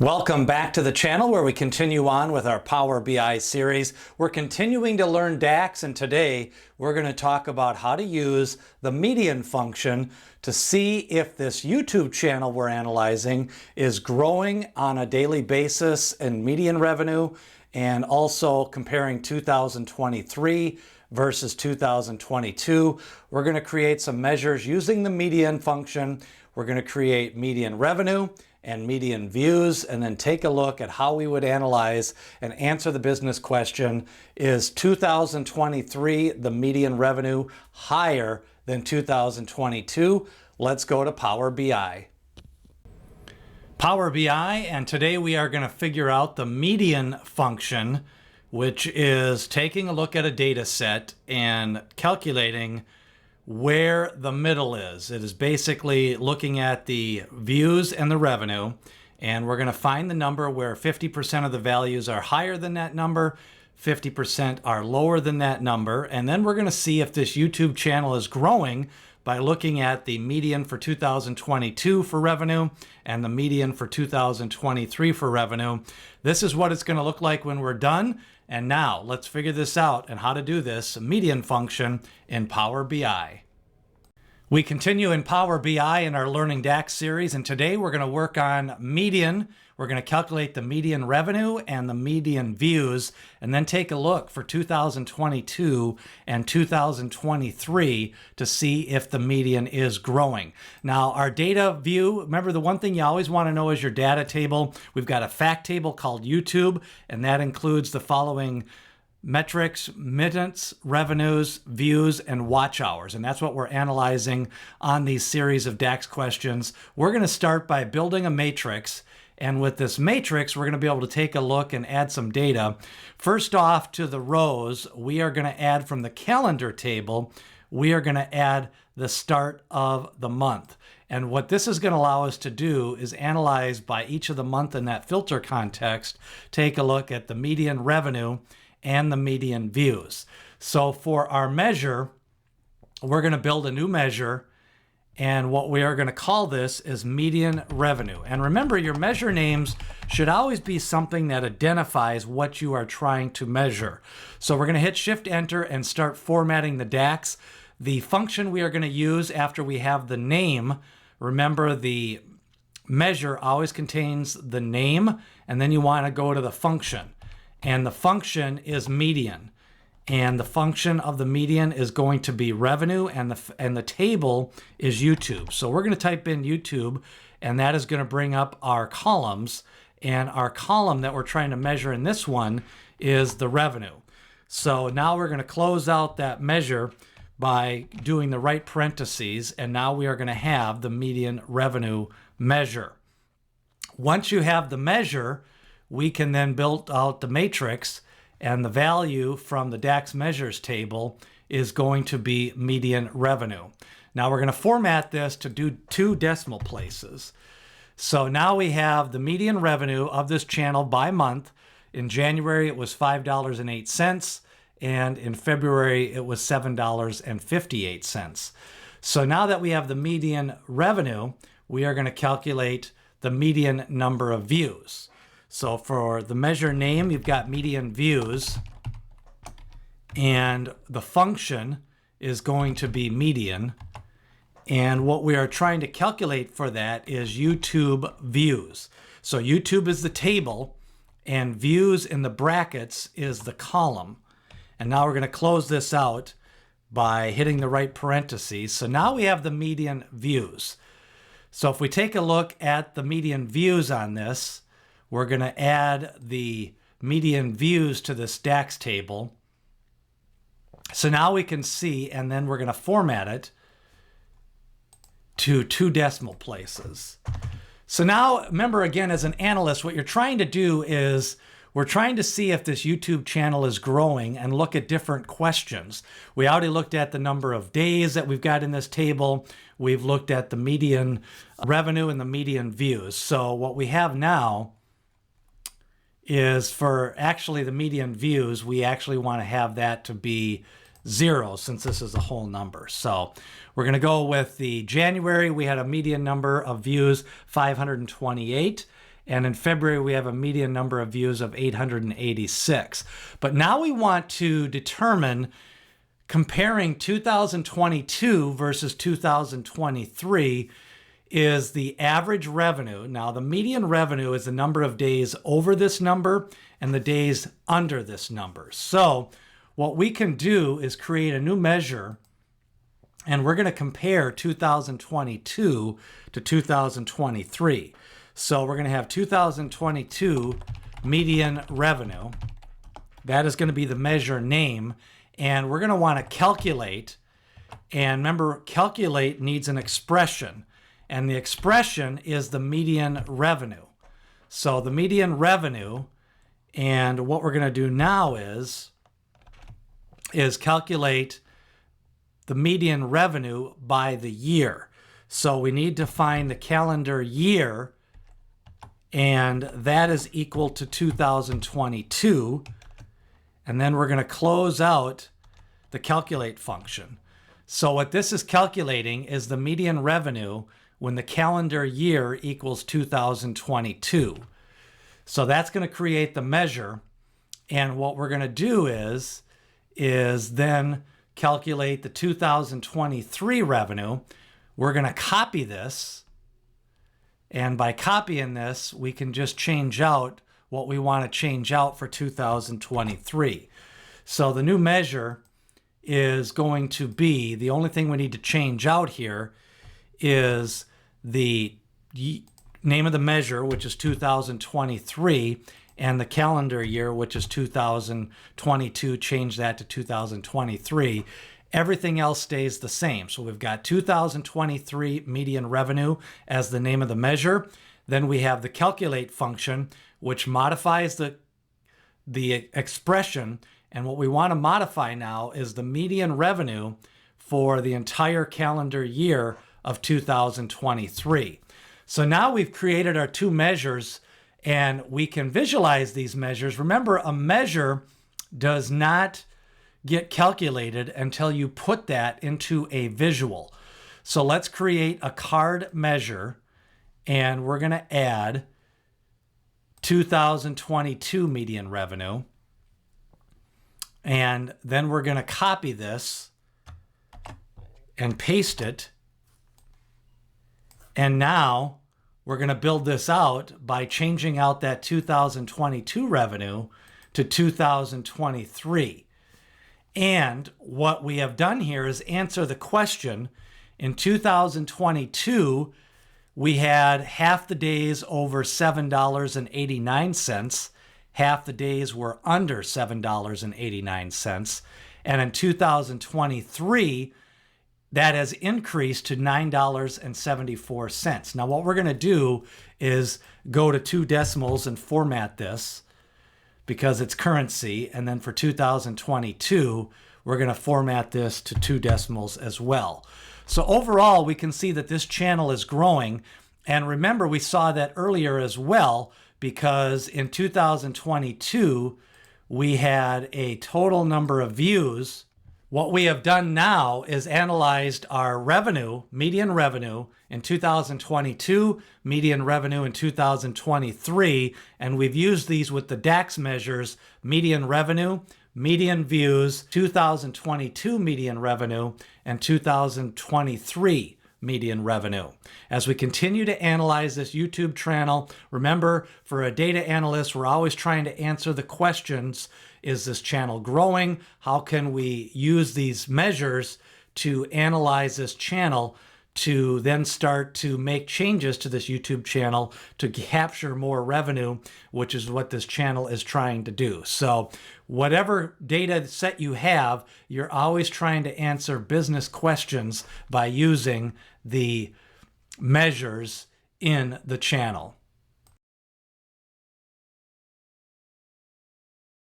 Welcome back to the channel where we continue on with our Power BI series. We're continuing to learn DAX, and today we're going to talk about how to use the median function to see if this YouTube channel we're analyzing is growing on a daily basis in median revenue, and also comparing 2023 versus 2022. We're going to create some measures using the median function. We're going to create median revenue and median views, and then take a look at how we would analyze and answer the business question: is 2023 the median revenue higher than 2022? Let's go to Power BI. Power BI, and today we are going to figure out the median function, which is taking a look at a data set and calculating where the middle is. It is basically looking at the views and the revenue, and we're going to find the number where 50% of the values are higher than that number, 50% are lower than that number, and then we're going to see if this YouTube channel is growing by looking at the median for 2022 for revenue and the median for 2023 for revenue. This is what it's going to look like when we're done. And now let's figure this out and how to do this median function in Power BI. We continue in Power BI in our Learning DAX series, and today we're going to work on median. We're going to calculate the median revenue and the median views, and then take a look for 2022 and 2023 to see if the median is growing. Now, our data view, remember, the one thing you always want to know is your data table. We've got a fact table called YouTube, and that includes the following metrics: minutes, revenues, views, and watch hours. And that's what we're analyzing on these series of DAX questions. We're going to start by building a matrix. And with this matrix, we're going to be able to take a look and add some data. First off, to the rows, we are going to add from the calendar table, we are going to add the start of the month. And what this is going to allow us to do is analyze by each of the month in that filter context, take a look at the median revenue and the median views. So for our measure, we're going to build a new measure, and what we are going to call this is median revenue. And remember, your measure names should always be something that identifies what you are trying to measure. So we're going to hit Shift-Enter and start formatting the DAX. The function we are going to use after we have the name, remember, the measure always contains the name, and then you want to go to the function. And the function is median. And the function of the median is going to be revenue, and the table is YouTube. So we're going to type in YouTube, and that is going to bring up our columns. And our column that we're trying to measure in this one is the revenue. So now we're going to close out that measure by doing the right parentheses, and now we are going to have the median revenue measure. Once you have the measure, we can then build out the matrix, and the value from the DAX measures table is going to be median revenue. Now we're going to format this to do 2 decimal places. So now we have the median revenue of this channel by month. In January, it was $5.08, and in February, it was $7.58. So now that we have the median revenue, we are going to calculate the median number of views. So for the measure name, you've got median views, and the function is going to be median. And what we are trying to calculate for that is YouTube views. So YouTube is the table, and views in the brackets is the column. And now we're going to close this out by hitting the right parentheses. So now we have the median views. So if we take a look at the median views on this, we're going to add the median views to this DAX table. So now we can see, and then we're going to format it to 2 decimal places. So now, remember, again, as an analyst, what you're trying to do is we're trying to see if this YouTube channel is growing and look at different questions. We already looked at the number of days that we've got in this table. We've looked at the median revenue and the median views. So what we have now is for actually the median views, we actually want to have that to be 0 since this is a whole number. So we're going to go with the January. We had a median number of views, 528. And in February, we have a median number of views of 886. But now we want to determine, comparing 2022 versus 2023, is the average revenue. Now, the median revenue is the number of days over this number and the days under this number. So what we can do is create a new measure, and we're going to compare 2022 to 2023. So we're going to have 2022 median revenue. That is going to be the measure name. And we're going to want to calculate. And remember, calculate needs an expression. And the expression is the median revenue. So the median revenue, and what we're going to do now is calculate the median revenue by the year. So we need to find the calendar year, and that is equal to 2022. And then we're going to close out the calculate function. So what this is calculating is the median revenue when the calendar year equals 2022. So that's going to create the measure. And what we're going to do is then calculate the 2023 revenue. We're going to copy this. And by copying this, we can just change out what we want to change out for 2023. So the new measure is going to be, the only thing we need to change out here is the name of the measure, which is 2023, and the calendar year, which is 2022, change that to 2023. Everything else stays the same. So we've got 2023 median revenue as the name of the measure. Then we have the calculate function, which modifies the expression. And what we want to modify now is the median revenue for the entire calendar year of 2023. So now we've created our two measures, and we can visualize these measures. Remember, a measure does not get calculated until you put that into a visual. So let's create a card measure, and we're going to add 2022 median revenue. And then we're going to copy this and paste it. And now we're going to build this out by changing out that 2022 revenue to 2023. And what we have done here is answer the question. In 2022, we had half the days over $7.89. Half the days were under $7.89. And in 2023, that has increased to $9.74. Now, what we're going to do is go to two decimals and format this because it's currency. And then for 2022, we're going to format this to two decimals as well. So overall, we can see that this channel is growing. And remember, we saw that earlier as well, because in 2022, we had a total number of views. What we have done now is analyzed our revenue, median revenue in 2022, median revenue in 2023, and we've used these with the DAX measures, median revenue, median views, 2022 median revenue, and 2023 median revenue. As we continue to analyze this YouTube channel, remember, for a data analyst, we're always trying to answer the questions: is this channel growing? How can we use these measures to analyze this channel to then start to make changes to this YouTube channel to capture more revenue, which is what this channel is trying to do. So whatever data set you have, you're always trying to answer business questions by using the measures in the channel.